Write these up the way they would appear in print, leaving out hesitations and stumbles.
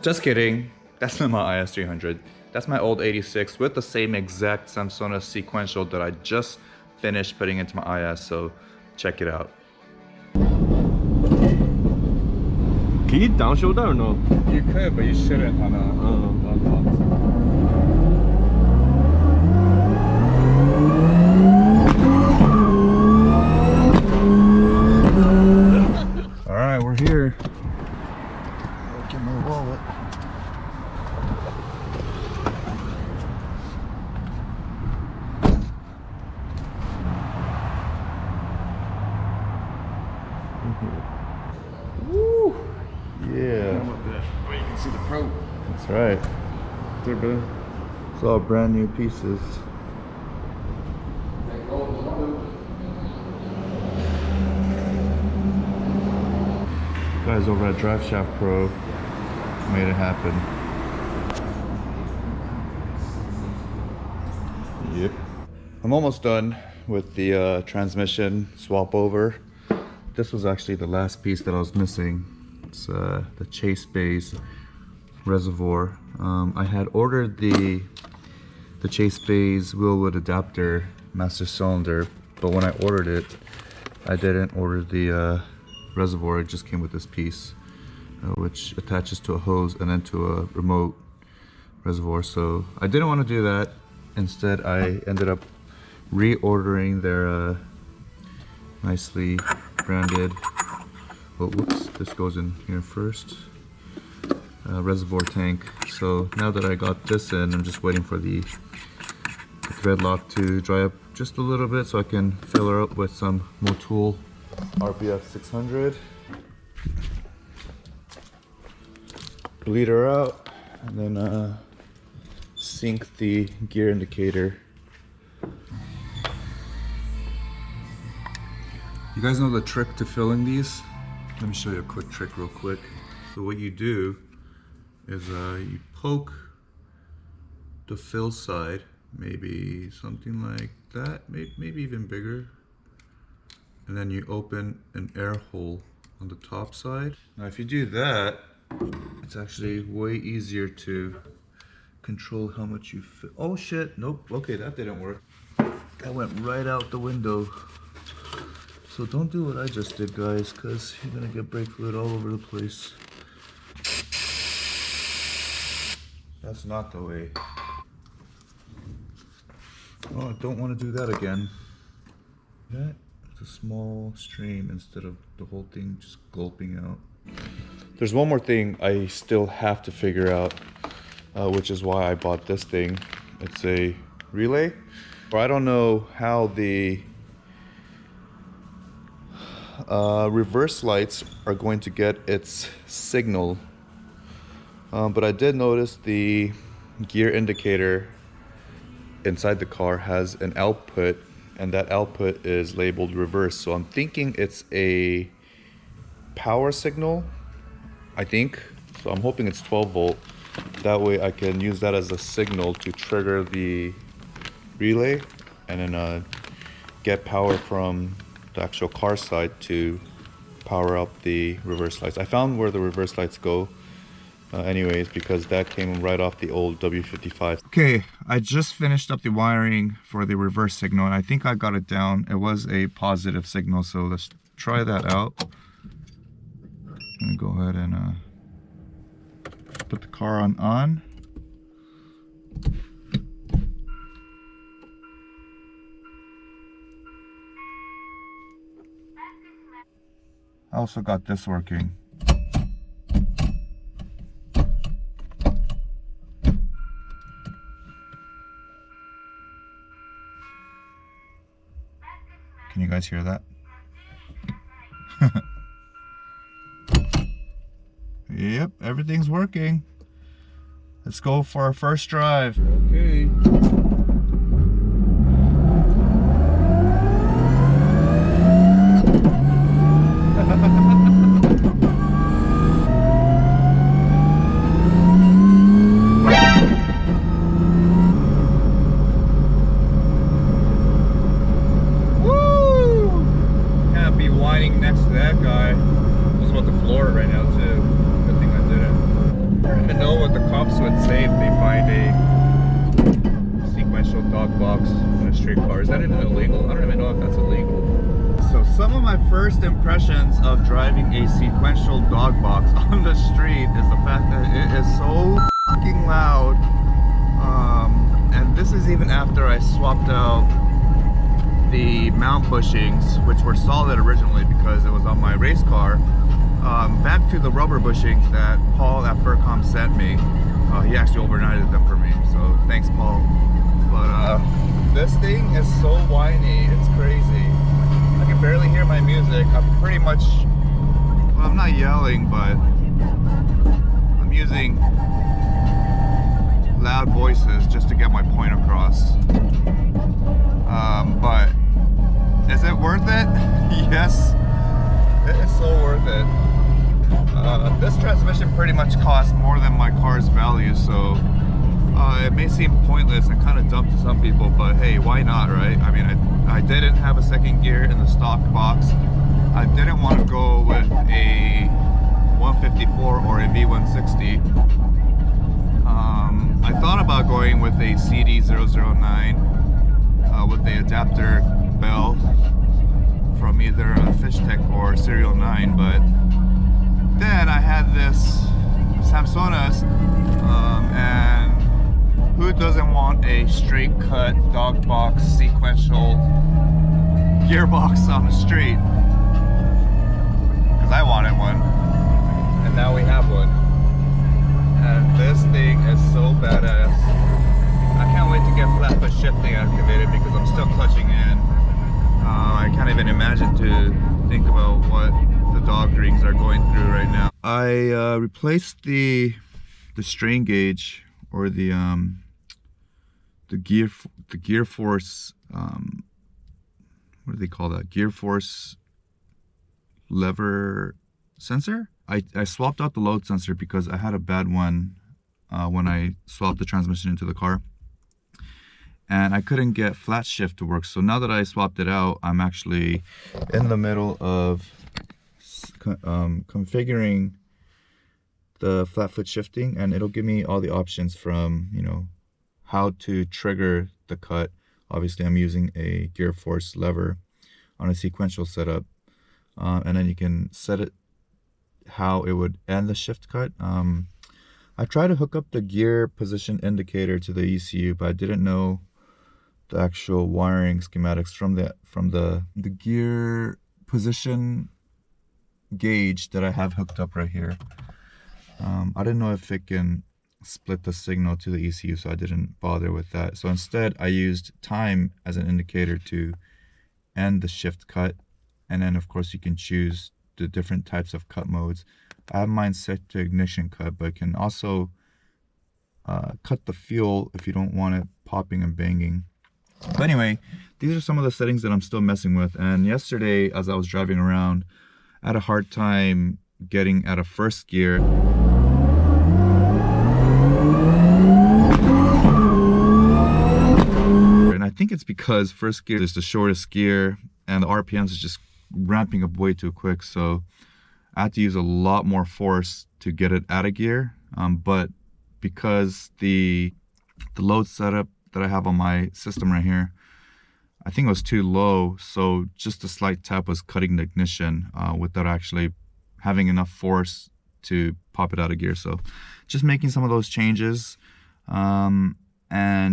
Just kidding. That's not my IS300. That's my old 86 with the same exact Samsonas sequential that I just finished putting into my IS, so check it out. Can you downshift that or no? You could, but you shouldn't on All right, we're here. I'll get my wallet. Woo! Yeah. Where you can see the Pro. That's right. There, bro. It's all brand new pieces. Guys over at Driveshaftpro made it happen. Yep. I'm almost done with the transmission swap over. This was actually the last piece that I was missing. It's the chase base reservoir. I had ordered the chase base wheelwood adapter master cylinder, but when I ordered it, I didn't order the reservoir. It just came with this piece, which attaches to a hose and then to a remote reservoir. So I didn't want to do that. Instead, I ended up reordering their nicely branded, oh whoops, this goes in here first, reservoir tank. So now that I got this in, I'm just waiting for the thread lock to dry up just a little bit so I can fill her up with some Motul RBF 600, bleed her out, and then sync the gear indicator. You guys know the trick to filling these? Let me show you a quick trick real quick. So what you do is you poke the fill side, maybe something like that, maybe even bigger. And then you open an air hole on the top side. Now if you do that, it's actually way easier to control how much you fill. Oh shit, nope, okay, that didn't work. That went right out the window. So don't do what I just did, guys, because you're gonna get brake fluid all over the place. That's not the way. Oh, I don't want to do that again. That it's a small stream instead of the whole thing just gulping out. There's one more thing I still have to figure out, which is why I bought this thing. It's a relay. I don't know how the reverse lights are going to get its signal, but I did notice the gear indicator inside the car has an output, and that output is labeled reverse. So I'm thinking it's a power signal, I think. So I'm hoping it's 12 volt. That way I can use that as a signal to trigger the relay and then get power from the actual car side to power up the reverse lights. I found where the reverse lights go anyways, because that came right off the old W55. Okay, I just finished up the wiring for the reverse signal and I think I got it down. It was a positive signal, so let's try that out. I'm gonna go ahead and put the car on. I also got this working. Can you guys hear that? Yep, everything's working. Let's go for our first drive. Okay. cops would say if they find a sequential dog box in a street car. Is that even illegal? I don't even know if that's illegal. So some of my first impressions of driving a sequential dog box on the street is the fact that it is so fucking loud. And this is even after I swapped out the mount bushings, which were solid originally because it was on my race car, back to the rubber bushings that Paul at Fercomp sent me. He actually overnighted them for me, so thanks, Paul. But this thing is so whiny, it's crazy. I can barely hear my music. I'm pretty much, well, I'm not yelling, but I'm using loud voices just to get my point across. But is it worth it? Yes, it is so worth it. This transmission pretty much costs more than my car's value, so it may seem pointless and kind of dumb to some people, but hey, why not, right? I mean, I didn't have a second gear in the stock box. I didn't want to go with a 154 or a V160. I thought about going with a CD009 with the adapter bell from either Fishtech or Serial 9, but then I had this Samsonas, and who doesn't want a straight cut dog box sequential gearbox on the street? Because I wanted one, and now we have one. And this thing is so badass. I can't wait to get flat foot shifting activated because I'm still clutching in. I can't even imagine to think about what the dog rings are going through right now. I replaced the strain gauge, or the gear force, what do they call that? Gear force lever sensor. I swapped out the load sensor because I had a bad one when I swapped the transmission into the car, and I couldn't get flat shift to work. So now that I swapped it out, I'm actually in the middle of configuring the flat foot shifting, and it'll give me all the options from, you know, how to trigger the cut. Obviously I'm using a gear force lever on a sequential setup, and then you can set it how it would end the shift cut. I tried to hook up the gear position indicator to the ECU, but I didn't know the actual wiring schematics from the gear position gauge that I have hooked up right here. I didn't know if it can split the signal to the ECU, so I didn't bother with that. So instead I used time as an indicator to end the shift cut, and then of course you can choose the different types of cut modes. I have mine set to ignition cut, but can also cut the fuel if you don't want it popping and banging. But anyway, these are some of the settings that I'm still messing with. And yesterday, as I was driving around, I had a hard time getting out of first gear. And I think it's because first gear is the shortest gear and the RPMs is just ramping up way too quick. So I had to use a lot more force to get it out of gear. But because the load setup that I have on my system right here, I think it was too low, so just a slight tap was cutting the ignition without actually having enough force to pop it out of gear. So just making some of those changes, and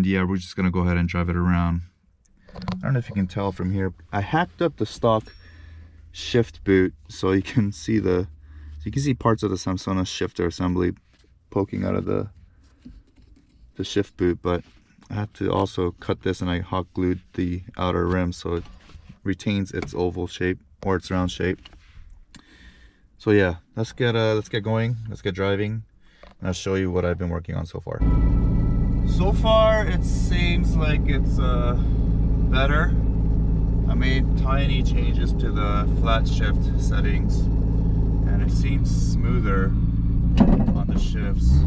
yeah, we're just gonna go ahead and drive it around. I don't know if you can tell from here, I hacked up the stock shift boot so you can see parts of the Samsonas shifter assembly poking out of the shift boot, but I had to also cut this, and I hot glued the outer rim so it retains its oval shape or its round shape. So yeah, let's get going, let's get driving, and I'll show you what I've been working on so far. So far it seems like it's better. I made tiny changes to the flat shift settings, and it seems smoother on the shifts.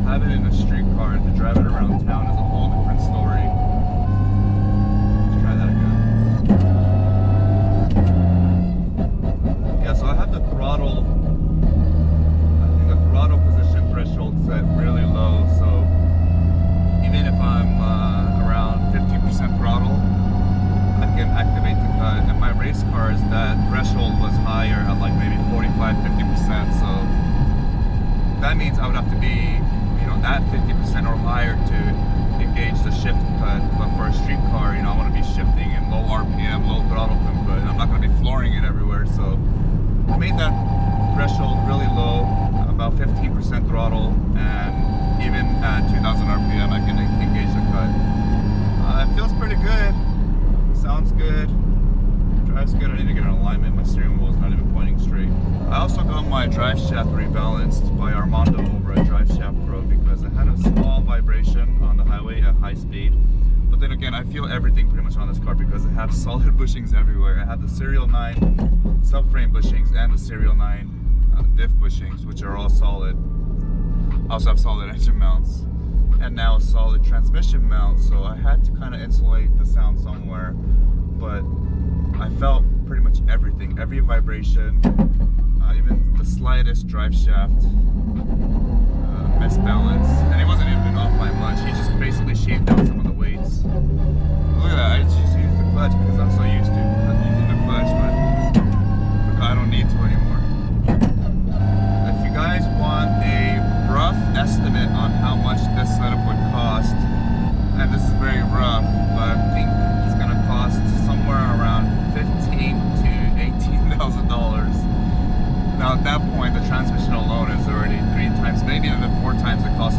have it in a street car and to drive it around town is a whole different story. Let's try that again. Yeah, so I have the throttle, I think the throttle position threshold set really low, so even if I'm around 50% throttle, I can activate the cut. And my race cars, that threshold was higher at like maybe 45-50%, so that means I would have to be, you know, at 50% or higher to engage the shift cut. But for a street car, you know, I want to be shifting in low RPM, low throttle input. I'm not going to be flooring it everywhere, so I made that threshold really low, about 15% throttle, and even at 2000 RPM I can engage the cut. It feels pretty good, sounds good, drives good. I need to get an alignment. My steering wheel is not even pointing straight. I also got my drive shaft rebalanced by Armando over at Driveshaftpro because I had a small vibration on the highway at high speed. But then again, I feel everything pretty much on this car because I have solid bushings everywhere. I have the Serial 9 subframe bushings and the Serial 9 diff bushings, which are all solid. I also have solid engine mounts and now a solid transmission mount, so I had to kind of insulate the sound somewhere. But I felt pretty much everything, every vibration, even the slightest drive shaft misbalance, and it wasn't even off by much. He just basically shaved down some of the weights. Look at that, I just used the clutch because I'm so used to using the clutch, but I don't need to anymore. If you guys want a rough estimate on how much this setup would cost, and this is very rough, but I think it's going to cost somewhere around $15,000 to $18,000. Now at that point, the transmission alone is already 3 times, maybe even 4 times the cost